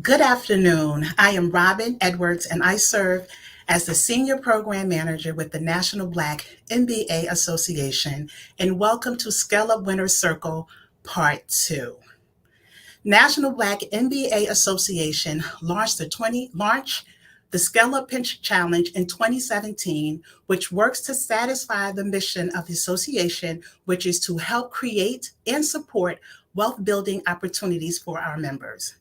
Good afternoon. I am Robin Edwards, and I serve as the Senior Program Manager with the National Black MBA Association. And welcome to Scale Up Winners Circle Part 2. National Black MBA Association launched the Scale Up Pinch Challenge in 2017, which works to satisfy the mission of the association, which is to help create and support wealth building opportunities for our members.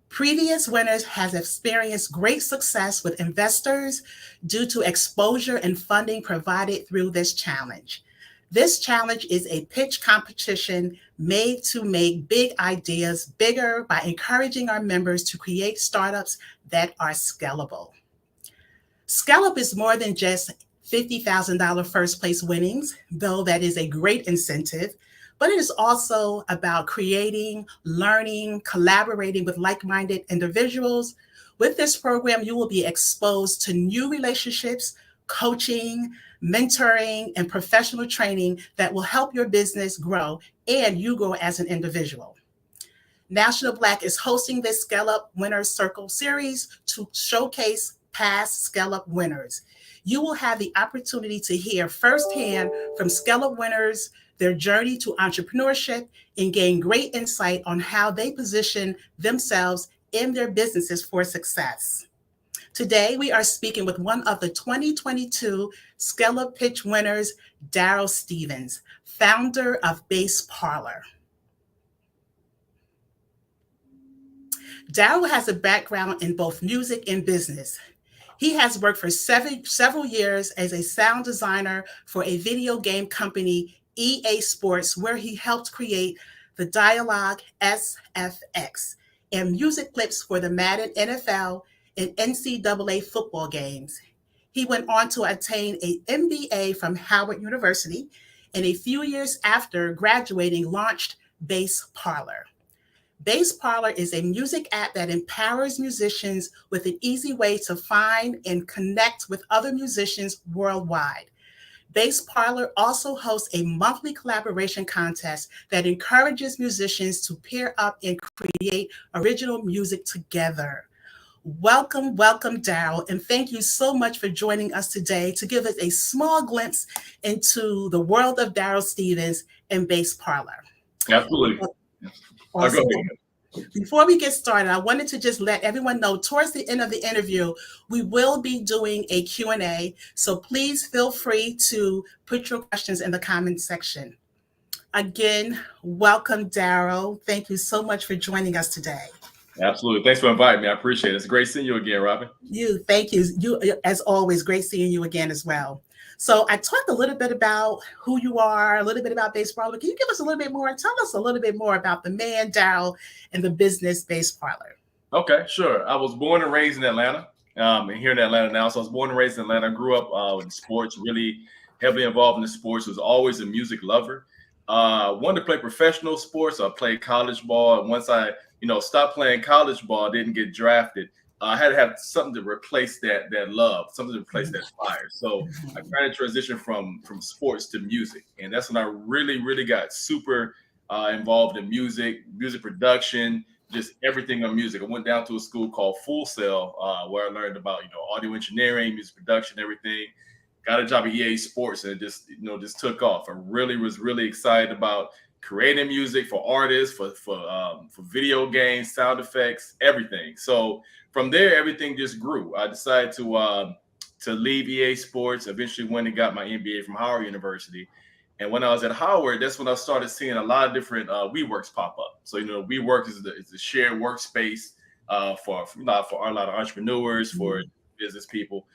Previous winners have experienced great success with investors due to exposure and funding provided through this challenge. This challenge is a pitch competition made to make big ideas bigger by encouraging our members to create startups that are scalable. Scale Up is more than just $50,000 first place winnings, though that is a great incentive, but it is also about creating, learning, collaborating with like-minded individuals. With this program, you will be exposed to new relationships, coaching, mentoring, and professional training that will help your business grow and you grow as an individual. National Black is hosting this Scale Up Winners Circle series to showcase past Scale Up winners. You will have the opportunity to hear firsthand from Scale Up winners, their journey to entrepreneurship, and gain great insight on how they position themselves in their businesses for success. Today, we are speaking with one of the 2022 Scale Up Pitch winners, Darryl Stephens, founder of Bass Parlour. Darryl has a background in both music and business. He has worked for several years as a sound designer for a video game company, EA Sports, where he helped create the Dialogue SFX and music clips for the Madden NFL and NCAA football games. He went on to attain an MBA from Howard University, and a few years after graduating, launched Bass Parlour. Bass Parlour is a music app that empowers musicians with an easy way to find and connect with other musicians worldwide. Bass Parlour also hosts a monthly collaboration contest that encourages musicians to pair up and create original music together. Welcome, Darryl, and thank you so much for joining us today to give us a small glimpse into the world of Darryl Stephens and Bass Parlour. Absolutely. Awesome. Before we get started, I wanted to just let everyone know towards the end of the interview, we will be doing a Q&A. So please feel free to put your questions in the comment section. Again, welcome, Darryl. Thank you so much for joining us today. Absolutely. Thanks for inviting me. I appreciate it. It's great seeing you again, Robin. Thank you. You, as always, great seeing you again as well. So I talked a little bit about who you are, a little bit about Bass Parlour. Can you give us a little bit more? Tell us a little bit more about the man, Darryl, and the business Bass Parlour. Okay, sure. I was born and raised in Atlanta, and here in Atlanta now. So I was born and raised in Atlanta. I grew up in sports, really heavily involved in the sports. Was always a music lover. Wanted to play professional sports. I played college ball. And once I, stopped playing college ball, didn't get drafted. I had to have something to replace that love, something to replace that fire. So I kind of transitioned from sports to music, and that's when I really got super involved in music production, just everything on music. I went down to a school called Full Sail, where I learned about audio engineering, music production, everything. Got a job at EA Sports, and it just took off. I was really excited about creating music for artists, for video games, sound effects, everything. So from there, everything just grew. I decided to leave EA Sports. Eventually went and got my MBA from Howard University. And when I was at Howard, that's when I started seeing a lot of different WeWorks pop up. So WeWork is a shared workspace for a lot of entrepreneurs, for business people.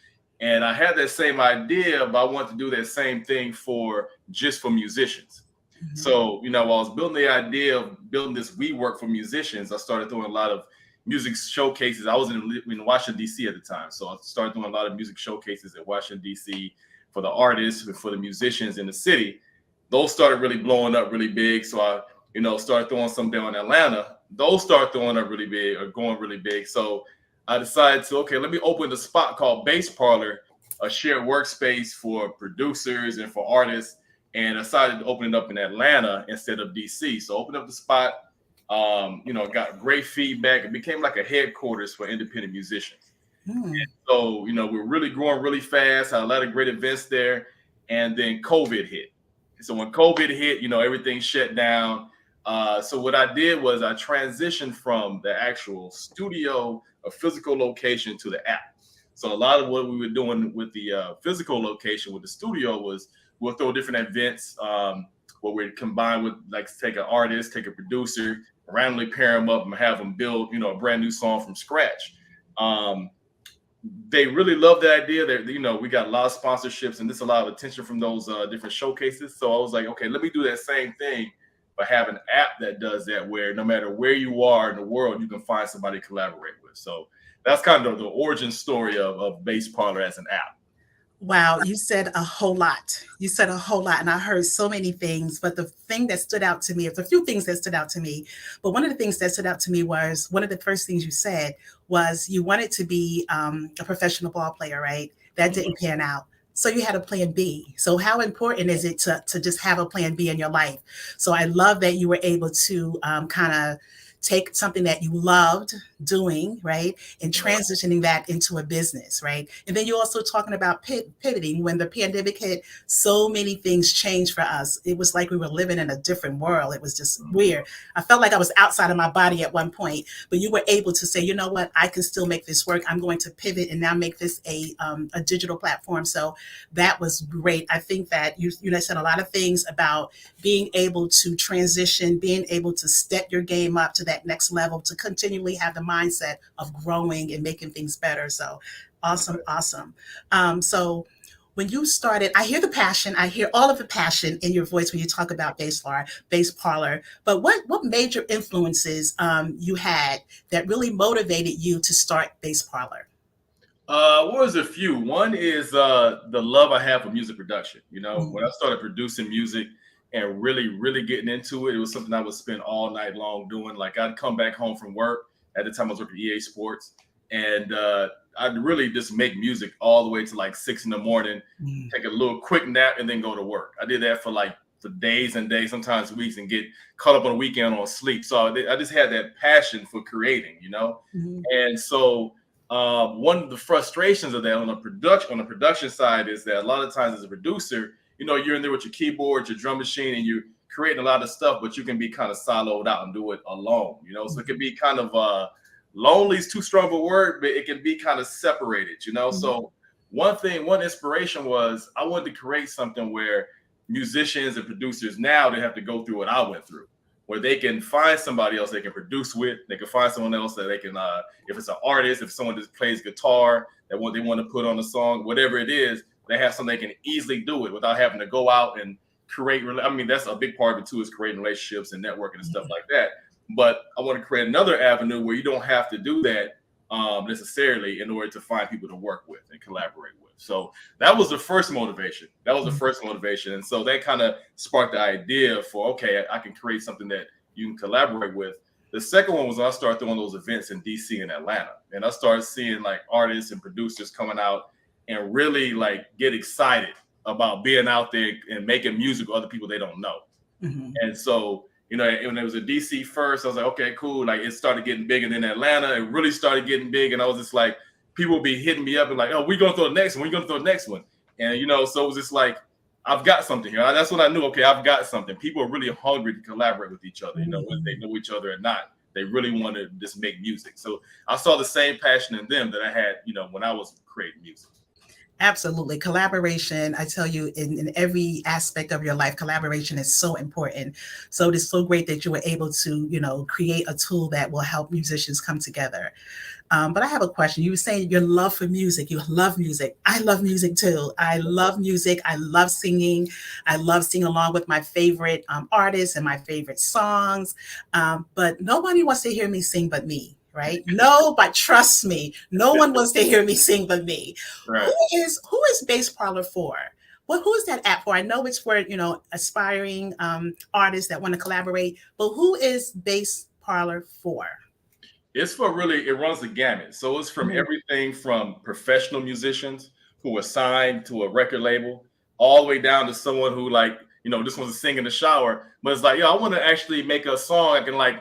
And I had that same idea, but I wanted to do that same thing for musicians. Mm-hmm. So, while I was building the idea of building this WeWork for musicians, I started doing a lot of music showcases. I was in Washington, D.C. at the time. So I started doing a lot of music showcases at Washington, D.C. for the artists and for the musicians in the city. Those started really blowing up really big. So I, started throwing some down in Atlanta. Those started throwing up really big or going really big. So I decided let me open a spot called Bass Parlour, a shared workspace for producers and for artists. And I decided to open it up in Atlanta instead of DC. So opened up the spot. Got great feedback. It became like a headquarters for independent musicians. Mm. So, we were really growing really fast, had a lot of great events there. And then COVID hit. So when COVID hit, everything shut down. So what I did was I transitioned from the actual studio, a physical location, to the app. So a lot of what we were doing with the physical location with the studio was we'll throw different events where we combine with, like, take an artist, take a producer, randomly pair them up and have them build, a brand new song from scratch. They really love the idea that, we got a lot of sponsorships and this a lot of attention from those different showcases. So I was like, okay, let me do that same thing, but have an app that does that, where no matter where you are in the world, you can find somebody to collaborate with. So that's kind of the origin story of Bass Parlour as an app. Wow, you said a whole lot. You said a whole lot, and I heard so many things. But the thing that stood out to me, there's a few things that stood out to me, but one of the things that stood out to me was one of the first things you said was you wanted to be a professional ball player, right? That didn't pan out. So you had a plan B. So how important is it to just have a plan B in your life? So I love that you were able to kind of take something that you loved doing, right, and transitioning that into a business, right? And then you're also talking about pivoting. When the pandemic hit, so many things changed for us. It was like we were living in a different world. It was just weird. I felt like I was outside of my body at one point, but you were able to say, you know what, I can still make this work. I'm going to pivot and now make this a digital platform. So that was great. I think that you said a lot of things about being able to transition, being able to step your game up to that next level, to continually have the mindset of growing and making things better. So awesome, awesome. So when you started, I hear the passion, I hear all of the passion in your voice when you talk about Bass Parlour. But what major influences you had that really motivated you to start Bass Parlour? What was a few? One is the love I have for music production. When I started producing music and really, really getting into it, it was something I would spend all night long doing. Like, I'd come back home from work. At the time, I was working at EA Sports, and I'd really just make music all the way to like 6 in the morning, take a little quick nap, and then go to work. I did that for days and days, sometimes weeks, and get caught up on the weekend on sleep. So I just had that passion for creating. And so one of the frustrations of that on the production side is that a lot of times as a producer, you're in there with your keyboard, your drum machine, and you're creating a lot of stuff, but you can be kind of siloed out and do it alone. So it can be kind of lonely is too strong of a word, but it can be kind of separated. So one inspiration was I wanted to create something where musicians and producers now, they have to go through what I went through, where they can find somebody else they can produce with. They can find someone else that they can, if it's an artist, if someone just plays guitar, that what they want to put on a song, whatever it is, they have something they can easily do it without having to go out and create. I mean, that's a big part of it too, is creating relationships and networking and stuff like that. But I want to create another avenue where you don't have to do that necessarily in order to find people to work with and collaborate with. So that was the first motivation. And so that kind of sparked the idea for, okay, I can create something that you can collaborate with. The second one was when I started throwing those events in DC and Atlanta. And I started seeing like artists and producers coming out and really like get excited about being out there and making music with other people they don't know. And so, when it was a DC first, I was like, okay, cool. Like, it started getting big, and then Atlanta, it really started getting big. And I was just like, people would be hitting me up and like, oh, we're going to throw the next one. We're going to throw the next one. And, so it was just like, I've got something here. That's when I knew, okay, I've got something. People are really hungry to collaborate with each other, whether they know each other or not. They really want to just make music. So I saw the same passion in them that I had, when I was creating music. Absolutely. Collaboration, I tell you, in every aspect of your life, collaboration is so important. So it is so great that you were able to, create a tool that will help musicians come together. But I have a question. You were saying your love for music. You love music. I love music too. I love music. I love singing. I love singing along with my favorite artists and my favorite songs. But nobody wants to hear me sing but me. Right? No, but trust me, no one wants to hear me sing but me. Right. Who is Bass Parlour for? Who is that app for? I know it's for aspiring artists that want to collaborate, but who is Bass Parlour for? It's for really, it runs the gamut. So it's from everything from professional musicians who are signed to a record label, all the way down to someone who just wants to sing in the shower, but it's like, I want to actually make a song I can like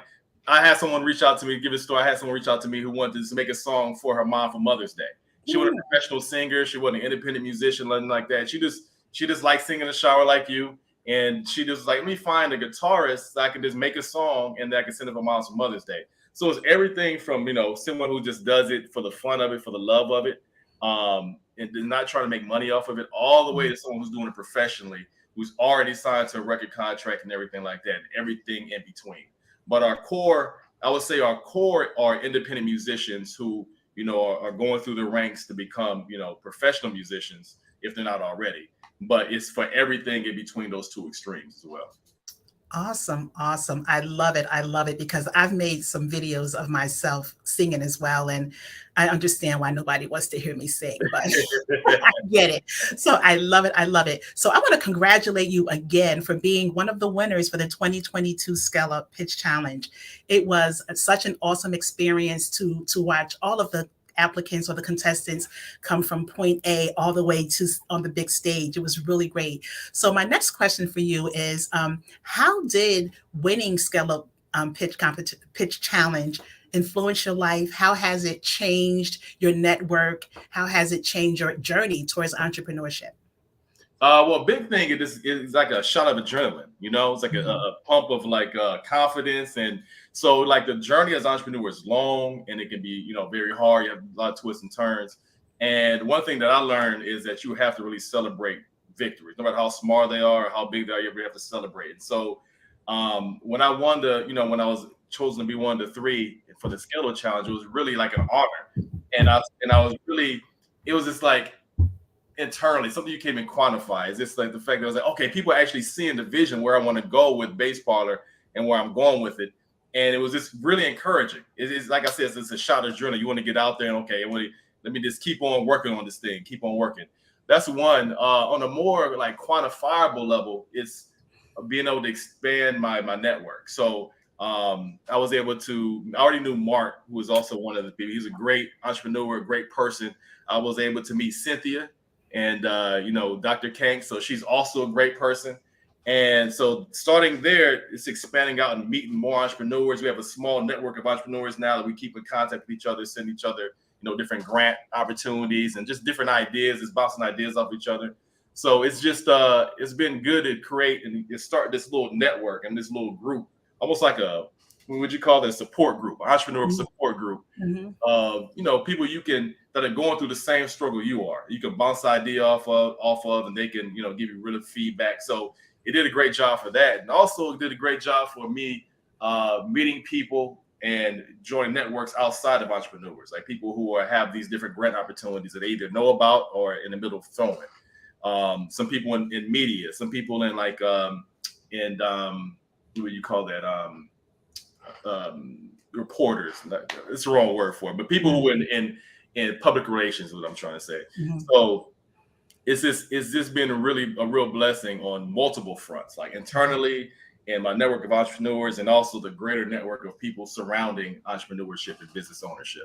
I had someone reach out to me, give a story. I had someone reach out to me who wanted to make a song for her mom for Mother's Day. She wasn't a professional singer. She wasn't an independent musician, nothing like that. She just liked singing in the shower like you. And she just was like, let me find a guitarist that I can just make a song and that I can send it for Mom's for Mother's Day. So it's everything from, someone who just does it for the fun of it, for the love of it, and not trying to make money off of it, all the way to someone who's doing it professionally, who's already signed to a record contract and everything like that, and everything in between. But I would say our core are independent musicians who, are going through the ranks to become, professional musicians if they're not already. But it's for everything in between those two extremes as well. Awesome, awesome. I love it. I love it because I've made some videos of myself singing as well. And I understand why nobody wants to hear me sing, but I get it. So I love it. I love it. So I want to congratulate you again for being one of the winners for the 2022 Scala Pitch Challenge. It was such an awesome experience to watch all of the applicants or the contestants come from point A all the way to on the big stage. It was really great. So my next question for you is, how did winning Scala Pitch Challenge influence your life? How has it changed your network? How has it changed your journey towards entrepreneurship? Well, big thing is like a shot of adrenaline. It's like a pump of like confidence, and so like the journey as an entrepreneur is long, and it can be very hard. You have a lot of twists and turns. And one thing that I learned is that you have to really celebrate victories, no matter how small they are or how big they are. You have to celebrate. And so when I won when I was chosen to be one of the three for the Scala Challenge, it was really like an honor, and I was really, it was just like, internally, something you can't even quantify. Is just like the fact that I was like, okay, people are actually seeing the vision where I want to go with Bass Parlour and where I'm going with it. And it was just really encouraging. It's like I said, it's a shot of adrenaline. You want to get out there and okay, let me just keep on working on this thing, keep on working. That's one. On a more like quantifiable level, it's being able to expand my network. So I was able to, I already knew Mark, who was also one of the people. He's a great entrepreneur, a great person. I was able to meet Cynthia and Dr. Kank, so she's also a great person. And so starting there, it's expanding out and meeting more entrepreneurs. We have a small network of entrepreneurs now that we keep in contact with each other, send each other different grant opportunities and just different ideas. It's bouncing ideas off each other. So it's just it's been good to create and start this little network and this little group, almost like what would you call it, a support group, entrepreneur support group of people that are going through the same struggle you are. You can bounce idea off of, and they can give you real feedback. So it did a great job for that, and also did a great job for me meeting people and joining networks outside of entrepreneurs, like people who have these different grant opportunities that they either know about or in the middle of throwing. Some people in media, some people in like what do you call that? Reporters. It's the wrong word for it, but people who in public relations is what I'm trying to say. So it's just been a real blessing on multiple fronts, like internally and my network of entrepreneurs, and also the greater network of people surrounding entrepreneurship and business ownership.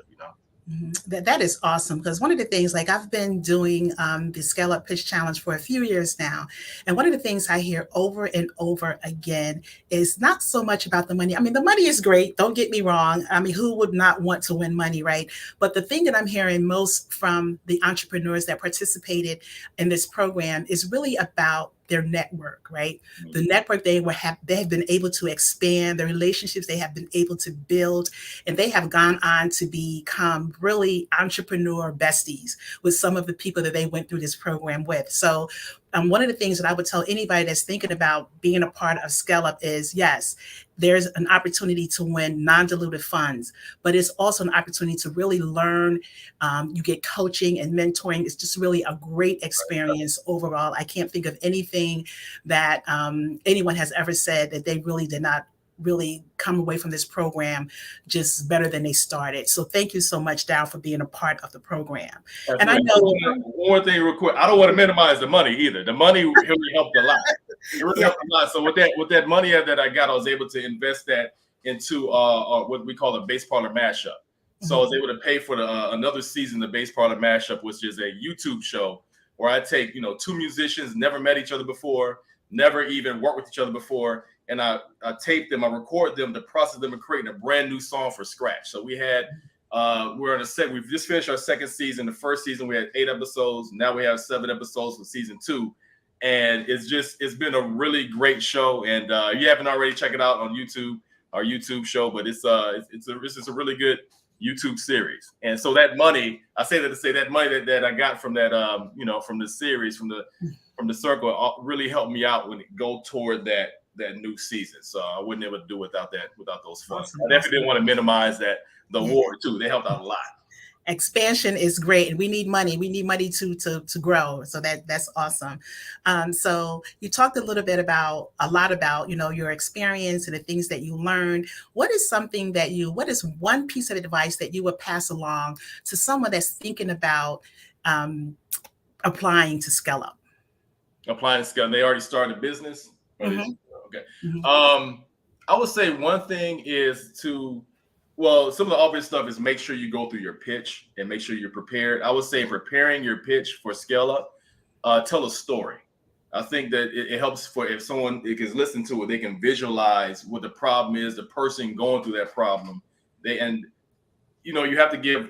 That is awesome, because one of the things, like I've been doing the Scale Up Pitch Challenge for a few years now, and one of the things I hear over and over again is not so much about the money. I mean, the money is great, don't get me wrong. I mean, who would not want to win money, right? But the thing that I'm hearing most from the entrepreneurs that participated in this program is really about their network, right? The network they have been able to expand, the relationships they have been able to build, and they have gone on to become really entrepreneur besties with some of the people that they went through this program with. So one of the things that I would tell anybody that's thinking about being a part of Scale Up is, yes, there's an opportunity to win non-dilutive funds, but it's also an opportunity to really learn. You get coaching and mentoring. It's just really a great experience overall. I can't think of anything that anyone has ever said that they really did not really come away from this program just better than they started. So thank you so much, Darryl, for being a part of the program. That's and right. I know one thing real quick. I don't want to minimize the money either. The money really helped a lot. It really helped a lot. So with that money that I got, I was able to invest that into what we call a Bass Parlour mashup. So I was able to pay for another season of Bass Parlour mashup, which is a YouTube show where I take two musicians, never met each other before, never even worked with each other before, and I tape them, I record them to process them and creating a brand new song from scratch. So we had we're in a set. We've just finished our second season. The first season we had 8 episodes. Now we have 7 episodes for season 2, and it's been a really great show. And you haven't already, check it out on YouTube, our YouTube show. But it's just a really good YouTube series. And so that money, I say that to say that money that I got from that from the series, from the circle, really helped me out when it go toward that new season. So I wouldn't be able to do without those funds. Awesome, I definitely awesome. didn't want to minimize the Yeah. award too. They helped out a lot. Expansion is great, and we need money. We need money to grow. So that's awesome. So you talked a lot about your experience and the things that you learned. What is one piece of advice that you would pass along to someone that's thinking about applying to Scale Up? Applying to Scale, they already started a business. Mm-hmm. Okay. Mm-hmm. I would say one thing is some of the obvious stuff is make sure you go through your pitch and make sure you're prepared. I would say preparing your pitch for Scale Up, tell a story. I think that it helps for if someone can listen to it, they can visualize what the problem is, the person going through that problem. You have to give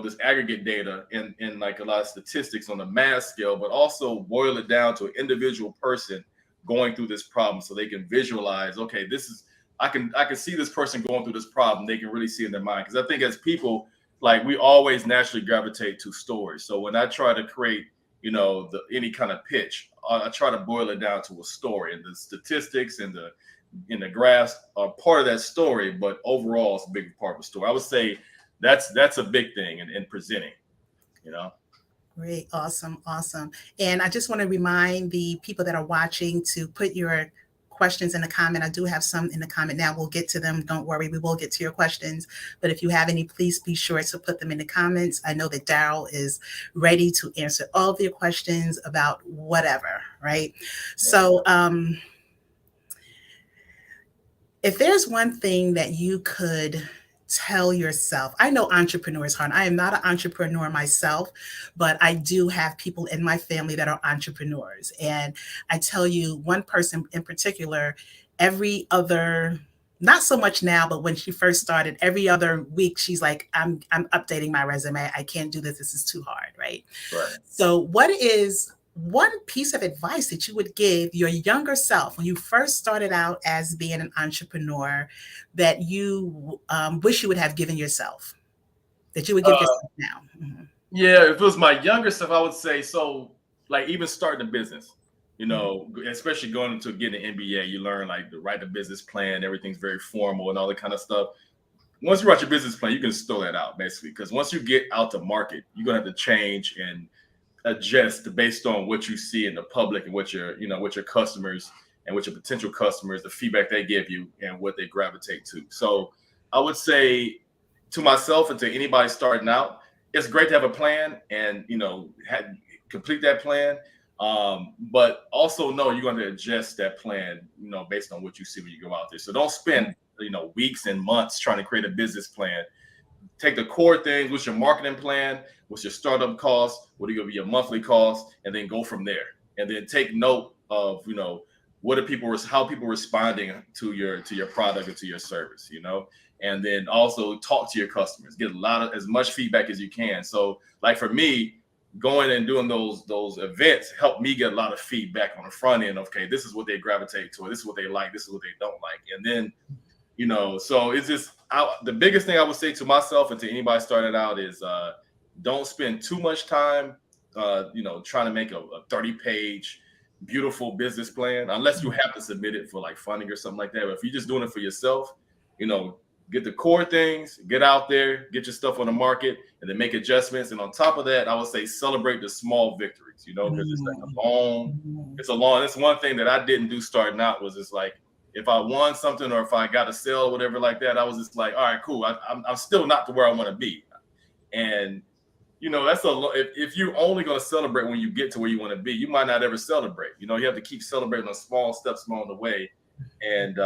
this aggregate data and like a lot of statistics on the mass scale, but also boil it down to an individual person going through this problem so they can visualize, okay, I can see this person going through this problem. They can really see in their mind. Because I think as people, like, we always naturally gravitate to stories. So when I try to create, any kind of pitch, I try to boil it down to a story, and the statistics and the graphs are part of that story, but overall it's a big part of the story. I would say that's a big thing in presenting, Great. Awesome. And I just want to remind the people that are watching to put your questions in the comment. I do have some in the comment now. We'll get to them. Don't worry. We will get to your questions. But if you have any, please be sure to put them in the comments. I know that Darryl is ready to answer all of your questions about whatever, right? So if there's one thing that you could tell yourself, I know entrepreneur is hard. I am not an entrepreneur myself, but I do have people in my family that are entrepreneurs. And I tell you, one person in particular, every other, not so much now, but when she first started, every other week, she's like, I'm updating my resume. I can't do this. This is too hard, right? Right. So what is one piece of advice that you would give your younger self when you first started out as being an entrepreneur that you wish you would have given yourself, that you would give yourself now? Mm-hmm. Yeah, if it was my younger self, I would say, so like even starting a business, especially going into getting an MBA, you learn like to write a business plan. Everything's very formal and all that kind of stuff. Once you write your business plan, you can throw that out basically, because once you get out to market, you're gonna have to change and adjust based on what you see in the public and what your customers and what your potential customers, the feedback they give you and what they gravitate to. So I would say to myself and to anybody starting out, it's great to have a plan and complete that plan. But also know you're going to adjust that plan, based on what you see when you go out there. So don't spend weeks and months trying to create a business plan. Take the core things. What's your marketing plan? What's your startup cost? What are going to be your monthly cost? And then go from there. And then take note of how people responding to your product or to your service. And then also talk to your customers. Get as much feedback as you can. So like for me, going and doing those events helped me get a lot of feedback on the front end. Okay, this is what they gravitate to. This is what they like. This is what they don't like. And then so it's just the biggest thing I would say to myself and to anybody starting out is don't spend too much time, trying to make a 30-page beautiful business plan, unless you have to submit it for like funding or something like that. But if you're just doing it for yourself, get the core things, get out there, get your stuff on the market, and then make adjustments. And on top of that, I would say celebrate the small victories, because it's like that's one thing that I didn't do starting out was it's like, if I won something or if I got a sale or whatever like that, I was just like, all right, cool. I'm still not to where I want to be. And, that's if you're only going to celebrate when you get to where you want to be, you might not ever celebrate. You have to keep celebrating on small steps along the way. And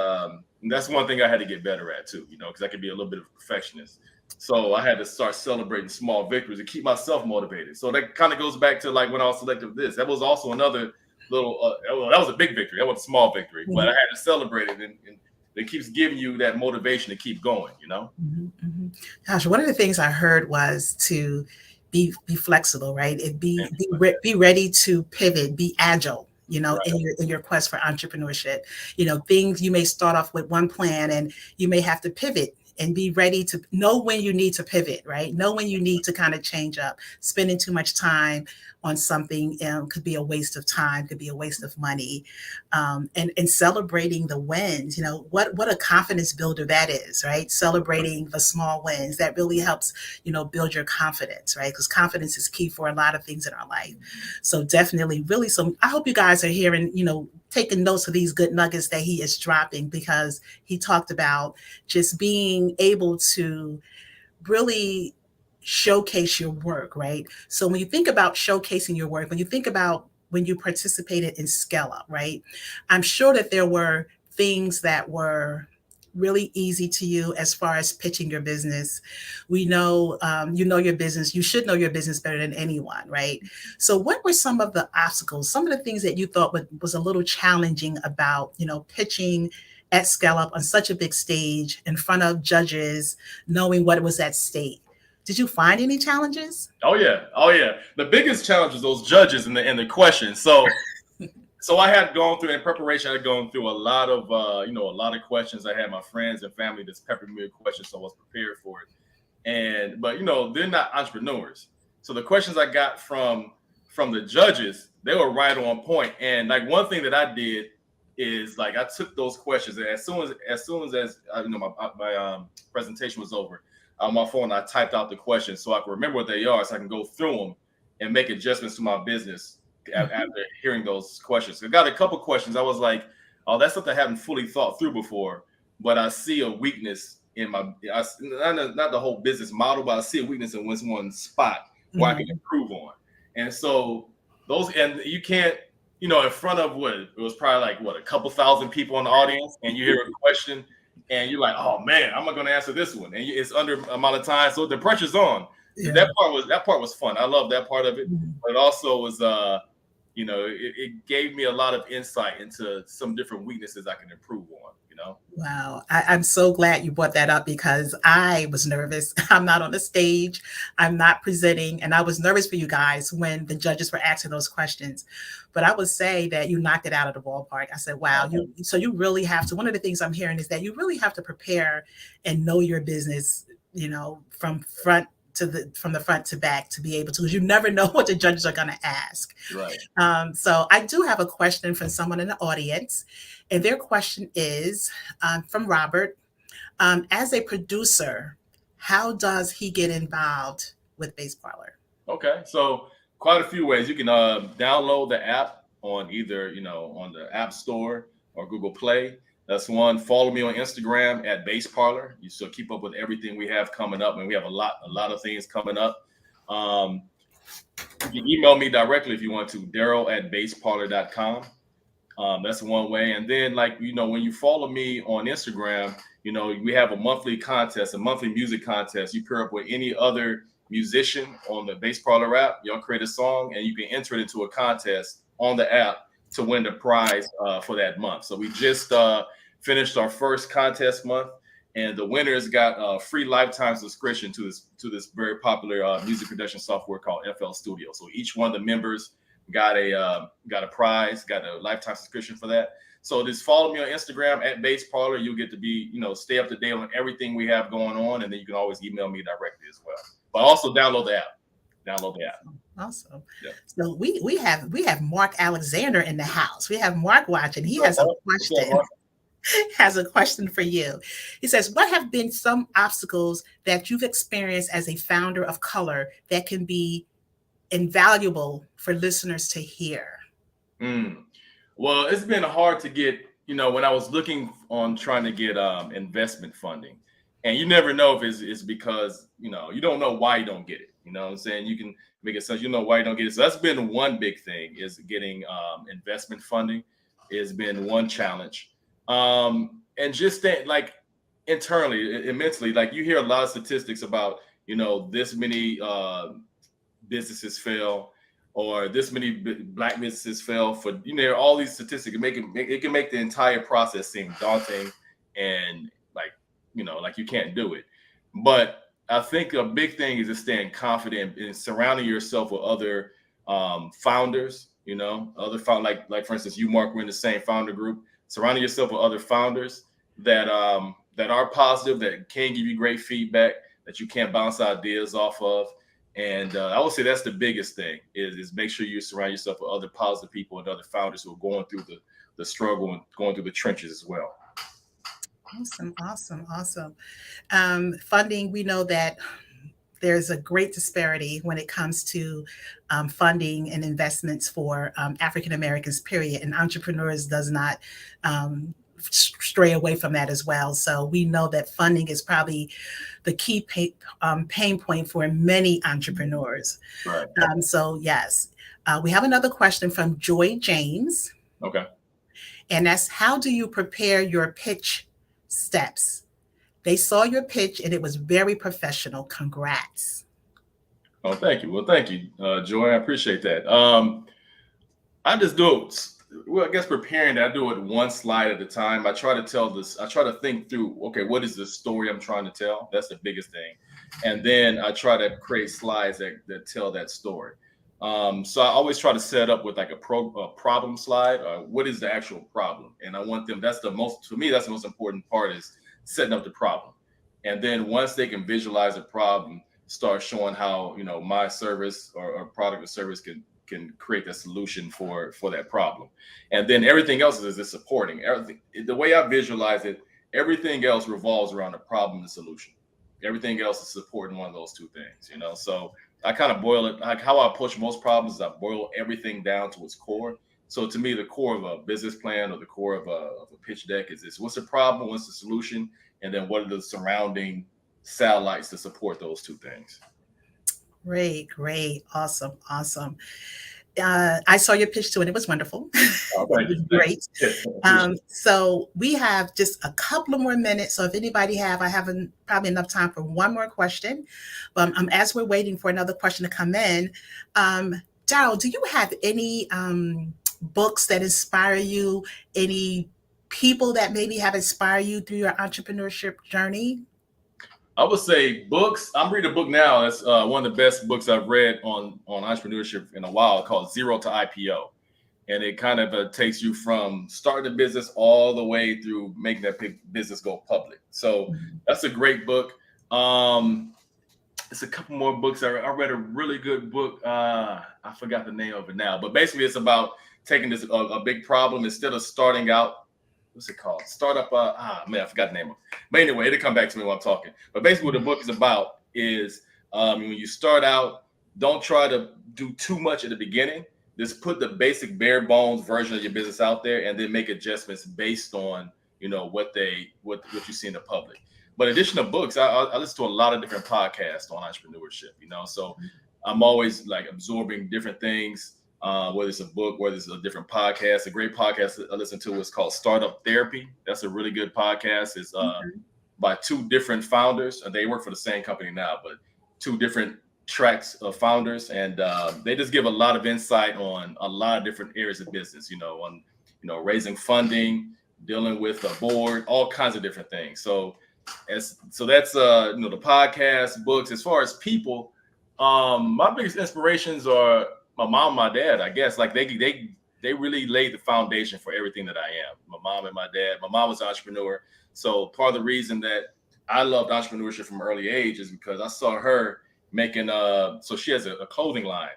that's one thing I had to get better at too, because I could be a little bit of a perfectionist. So I had to start celebrating small victories to keep myself motivated. So that kind of goes back to like when I was selected for this. That was also another little. Well, that was a big victory. That was a small victory, but I Mhm, had to celebrate it, and it keeps giving you that motivation to keep going. mhm, mhm. Gosh, one of the things I heard was to be flexible, right? It And, be ready to pivot, be agile, right. in your quest for entrepreneurship. Things you may start off with one plan and you may have to pivot and be ready to know when you need to pivot, right? Know when you need to kind of change up. Spending too much time on something could be a waste of time, could be a waste of money. And celebrating the wins, what a confidence builder that is, right? Celebrating the small wins that really helps, build your confidence, right? Because confidence is key for a lot of things in our life. So definitely, really, so I hope you guys are hearing, taking notes of these good nuggets that he is dropping, because he talked about just being able to really showcase your work, right? So when you think about showcasing your work, when you think about when you participated in Scale Up, right? I'm sure that there were things that were really easy to you as far as pitching your business. We know you know your business. You should know your business better than anyone, right? So what were some of the obstacles, some of the things that you thought was a little challenging about, pitching at Scale Up on such a big stage in front of judges, knowing what was at stake? Did you find any challenges? Oh yeah, oh yeah. The biggest challenge is those judges and the questions. So I had gone through in preparation. I had gone through a lot of a lot of questions. I had my friends and family that's peppering me with questions, so I was prepared for it. But they're not entrepreneurs. So the questions I got from the judges, they were right on point. And like one thing that I did is like I took those questions, and as soon as my presentation was over, on my phone I typed out the questions so I can remember what they are, so I can go through them and make adjustments to my business after Mhm. hearing those questions. I got a couple questions. I was like, oh, that's something I haven't fully thought through before, but I see a weakness in not the whole business model, but I see a weakness in one spot where I can Mhm. improve on. And so and you can't, in front of what it was probably like a couple thousand people in the audience, and you hear a question, and you're like, oh man, I'm not going to answer this one, and it's under amount of time, so the pressure's on. Yeah. That part was fun. I love that part of it, Mhm. but it also was it gave me a lot of insight into some different weaknesses I can improve on. Wow. I'm so glad you brought that up because I was nervous. I'm not on the stage, I'm not presenting. And I was nervous for you guys when the judges were asking those questions. But I would say that you knocked it out of the ballpark. I said, wow, so you really have to. One of the things I'm hearing is that you really have to prepare and know your business, from the front to back to be able to, because you never know what the judges are going to ask. Right. So I do have a question from someone in the audience, and their question is from Robert. As a producer, how does he get involved with Bass Parlor? Okay, so quite a few ways. You can download the app on either on the App Store or Google Play. That's one. Follow me on Instagram at Bass Parlor. You still keep up with everything we have coming up, and we have a lot of things coming up. Um, you can email me directly if you want to, Darryl at bassparlor.com. That's one way. And then, like, when you follow me on Instagram, we have a monthly contest, a monthly music contest. You pair up with any other musician on the Bass Parlor app, y'all create a song, and you can enter it into a contest on the app to win the prize for that month. So we just finished our first contest month, and the winners got a free lifetime subscription to this very popular music production software called FL Studio. So each one of the members got a prize, got a lifetime subscription for that. So just follow me on Instagram at Bass Parlor. You'll get to be, stay up to date on everything we have going on, and then you can always email me directly as well. But also download the app. Download the app. Awesome. Yeah. So we have Mark Alexander in the house. We have Mark watching. He What's has a up, Mark? What's up, question. Mark? Has a question for you. He says, what have been some obstacles that you've experienced as a founder of color that can be invaluable for listeners to hear? Mm. Well, it's been hard to get, when I was looking on trying to get investment funding, and you never know if it's because, you don't know why you don't get it. You know what I'm saying? You can make it such, why you don't get it. So that's been one big thing, is getting investment funding. Has been one challenge. And just like internally, immensely, like you hear a lot of statistics about, this many businesses fail. or this many black businesses fail for, all these statistics. It can make the entire process seem daunting and like you can't do it. But I think a big thing is just staying confident and surrounding yourself with other founders. Like for instance, you, Mark, we're in the same founder group. Surrounding yourself with other founders that are positive, that can give you great feedback, that you can bounce ideas off of. And I would say that's the biggest thing is make sure you surround yourself with other positive people and other founders who are going through the struggle and going through the trenches as well. Awesome, awesome, awesome. Funding, we know that there's a great disparity when it comes to funding and investments for African Americans, period. And entrepreneurs does not stray away from that as well. So we know that funding is probably the key pain point for many entrepreneurs. Right. So yes, we have another question from Joy James. Okay. And that's, how do you prepare your pitch steps? They saw your pitch and it was very professional. Congrats. Oh, thank you. Well, thank you, Joy. I appreciate that. I just do it. Well, I guess preparing, I do it one slide at a time. I try to think through, okay, what is the story I'm trying to tell? That's the biggest thing. And then I try to create slides that tell that story. So I always try to set up with like a problem slide. What is the actual problem? And I want them, to me, that's the most important part, is setting up the problem. And then once they can visualize the problem, start showing how, my service or product or service can create the solution for that problem. And then everything else is just supporting everything. The way I visualize it, everything else revolves around the problem and the solution. Everything else is supporting one of those two things, So I kind of boil it, like how I approach most problems is I boil everything down to its core. So to me, the core of a business plan or the core of a pitch deck is this: what's the problem, what's the solution, and then what are the surrounding satellites to support those two things. Great, awesome. I saw your pitch too, and it was wonderful. Oh, it was great. So we have just a couple of more minutes. So if anybody I haven't probably enough time for one more question. As we're waiting for another question to come in, Darryl, do you have any books that inspire you? Any people that maybe have inspired you through your entrepreneurship journey? I would say books. I'm reading a book now. That's one of the best books I've read on entrepreneurship in a while, called Zero to IPO. And it kind of takes you from starting a business all the way through making that business go public. So that's a great book. It's a couple more books. I read a really good book. I forgot the name of it now, but basically it's about taking this a big problem, instead of starting out. What's it called? Startup. I forgot the name of it. But anyway, it'll come back to me while I'm talking. But basically, what the book is about is when you start out, don't try to do too much at the beginning. Just put the basic bare bones version of your business out there, and then make adjustments based on what you see in the public. But in addition to books, I listen to a lot of different podcasts on entrepreneurship. So I'm always like absorbing different things. Whether it's a book, whether it's a different podcast. A great podcast I listen to is called Startup Therapy. That's a really good podcast. It's by two different founders, and they work for the same company now, but two different tracks of founders, and they just give a lot of insight on a lot of different areas of business. On raising funding, dealing with a board, all kinds of different things. So that's the podcast, books. As far as people, my biggest inspirations are my mom, my dad, I guess. Like they really laid the foundation for everything that I am. My mom and my dad. My mom was an entrepreneur. So part of the reason that I loved entrepreneurship from an early age is because I saw her making, so she has a clothing line,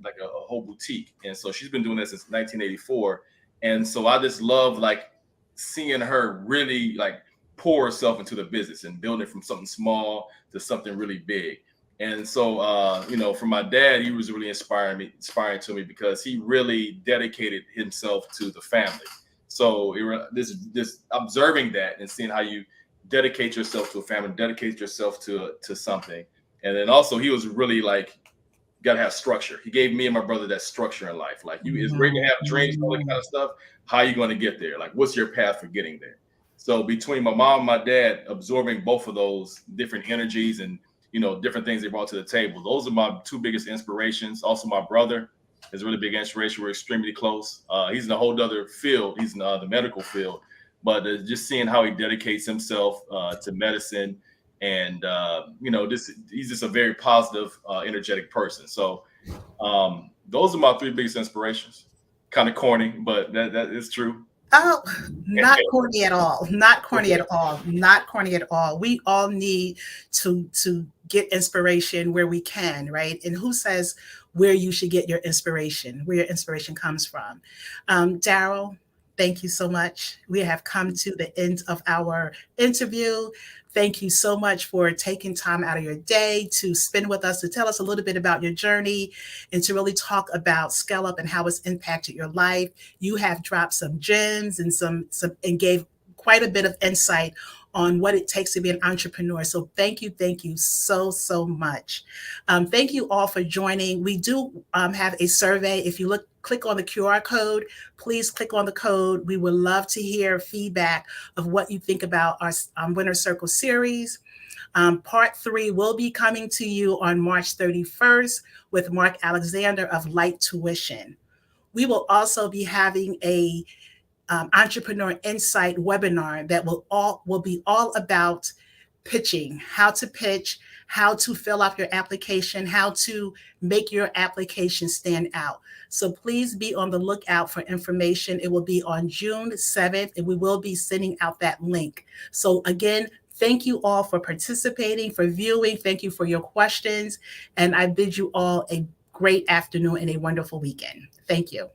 like a whole boutique. And so she's been doing that since 1984. And so I just love like seeing her really like pour herself into the business and build it from something small to something really big. And so, from my dad, he was really inspiring to me because he really dedicated himself to the family. So this observing that and seeing how you dedicate yourself to a family, dedicate yourself to something. And then also he was really like, got to have structure. He gave me and my brother that structure in life. Like it's great to have dreams and all that kind of stuff. How are you going to get there? Like, what's your path for getting there? So between my mom and my dad, absorbing both of those different energies and different things they brought to the table. Those are my two biggest inspirations. Also, my brother, is a really big inspiration. We're extremely close. He's in a whole other field. He's in the medical field, but just seeing how he dedicates himself to medicine, and just he's just a very positive, energetic person. So those are my three biggest inspirations. Kind of corny, but that is true. Oh, not corny at all. Not corny at all. Not corny at all. We all need to get inspiration where we can, right? And who says where you should get your inspiration, where your inspiration comes from? Darryl, thank you so much. We have come to the end of our interview. Thank you so much for taking time out of your day to spend with us, to tell us a little bit about your journey and to really talk about Scale Up and how it's impacted your life. You have dropped some gems and some and gave quite a bit of insight on what it takes to be an entrepreneur. So thank you so much. Thank you all for joining. We do have a survey. If you click on the QR code, please click on the code. We would love to hear feedback of what you think about our Winner Circle series. Part 3 will be coming to you on March 31st with Mark Alexander of Light Tuition. We will also be having a Entrepreneur Insight webinar that will be all about pitching, how to pitch, how to fill out your application, how to make your application stand out. So please be on the lookout for information. It will be on June 7th, and we will be sending out that link. So again, thank you all for participating, for viewing. Thank you for your questions. And I bid you all a great afternoon and a wonderful weekend. Thank you.